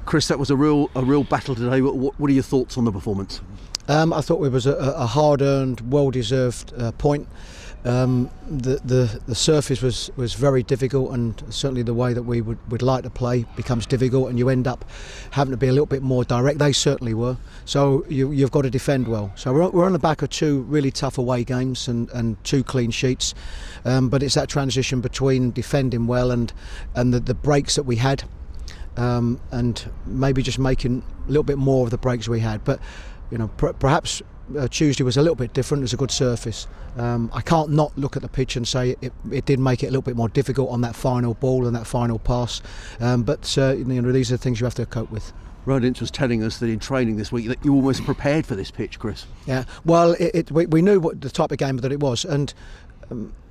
Chris, that was a real battle today. What are your thoughts on the performance? I thought it was a hard-earned, well-deserved point. The surface was very difficult, and certainly the way that we would like to play becomes difficult, and you end up having to be a little bit more direct. They certainly were. So you've got to defend well. So we're on the back of 2 really tough away games and 2 clean sheets, but it's that transition between defending well and the breaks that we had, and maybe just making a little bit more of the breaks we had. But perhaps Tuesday was a little bit different. It was a good surface. I can't not look at the pitch and say it did make it a little bit more difficult on that final ball and that final pass. But these are the things you have to cope with. Rowan Ince was telling us that in training this week that you almost prepared for this pitch, Chris. Yeah, well, we knew what the type of game that it was, and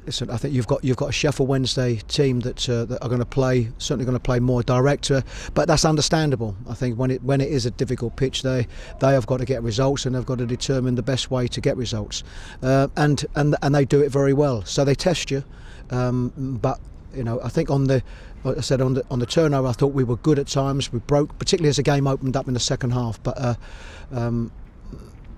listen, I think you've got a Sheffield Wednesday team that are going to certainly going to play more direct, but that's understandable. I think when it is a difficult pitch, they have got to get results, and they've got to determine the best way to get results, and they do it very well. So they test you, but I think like I said, on the turnover, I thought we were good at times. We broke, particularly as the game opened up in the second half, but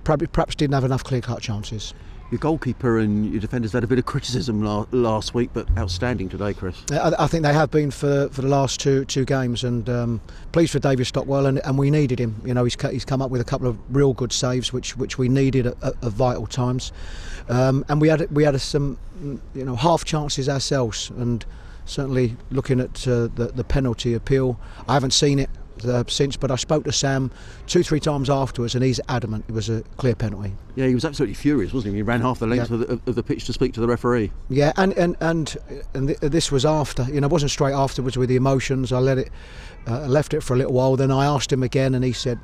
perhaps didn't have enough clear-cut chances. Your goalkeeper and your defenders had a bit of criticism last week, but outstanding today, Chris. I think they have been for the last two games, and pleased for David Stockwell, and we needed him. He's come up with a couple of real good saves, which we needed at vital times, and we had some half chances ourselves, and certainly looking at the penalty appeal, I haven't seen it since, but I spoke to Sam 2-3 times afterwards, and he's adamant it was a clear penalty. Yeah, he was absolutely furious, wasn't he? He ran half the length of the pitch to speak to the referee. Yeah, and this was after. It wasn't straight afterwards with the emotions. I left it for a little while. Then I asked him again, and he said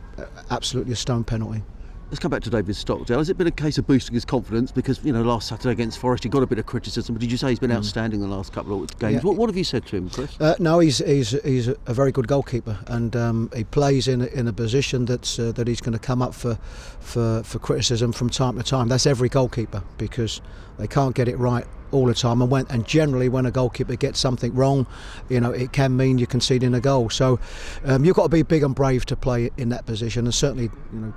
absolutely a stone penalty. Let's come back to David Stockdale. Has it been a case of boosting his confidence? Because, last Saturday against Forest, he got a bit of criticism. But did you say he's been outstanding the last couple of games? Yeah. What have you said to him, Chris? No, he's a very good goalkeeper, and he plays in a position that he's going to come up for criticism from time to time. That's every goalkeeper, because they can't get it right all the time, and generally when a goalkeeper gets something wrong, it can mean you're conceding a goal. So you've got to be big and brave to play in that position, and certainly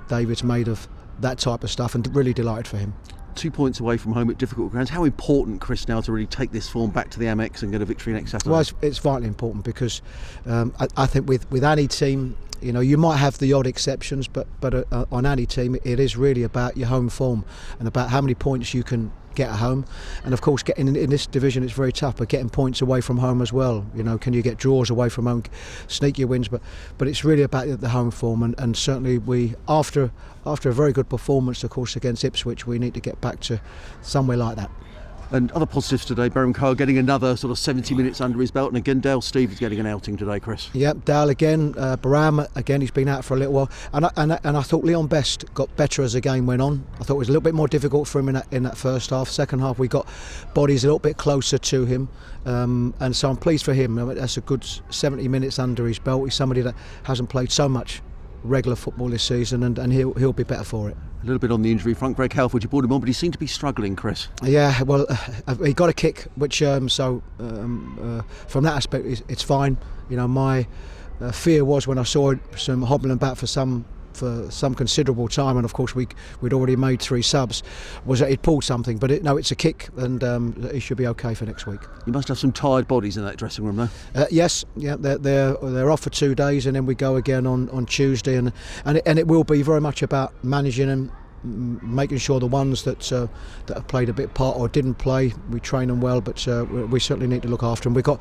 David's made of that type of stuff, and really delighted for him. 2 points away from home at difficult grounds. How important, Chris, now to really take this form back to the Amex and get a victory next Saturday? Well, it's vitally important, because I think with any team, you might have the odd exceptions, but on any team, it is really about your home form and about how many points you can get at home. And of course, getting in this division, it's very tough, but getting points away from home as well. Can you get draws away from home, sneak your wins? But it's really about the home form, and certainly we, after a very good performance, of course, against Ipswich, we need to get back to somewhere like that. And other positives today, Berham Carr getting another sort of 70 minutes under his belt, and again Dale Stevens getting an outing today, Chris. Yep, Dale again, Berham again, he's been out for a little while, and I thought Leon Best got better as the game went on. I thought it was a little bit more difficult for him in that first half. Second half we got bodies a little bit closer to him, and so I'm pleased for him. That's a good 70 minutes under his belt. He's somebody that hasn't played so much regular football this season, and he'll be better for it. A little bit on the injury front. Greg Halford, you brought him on, but he seemed to be struggling, Chris. Yeah, well, he got a kick, which from that aspect it's fine. My fear was, when I saw some hobbling about for some considerable time, and of course we'd already made 3 subs, was that he'd pulled something, but it's a kick, and he should be okay for next week. You must have some tired bodies in that dressing room, though. Yes, yeah, they're off for 2 days, and then we go again on Tuesday, and it will be very much about managing them, making sure the ones that have played a bit part or didn't play, we train them well, but we certainly need to look after them. We've got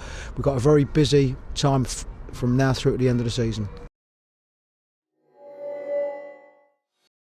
a very busy time from now through to the end of the season.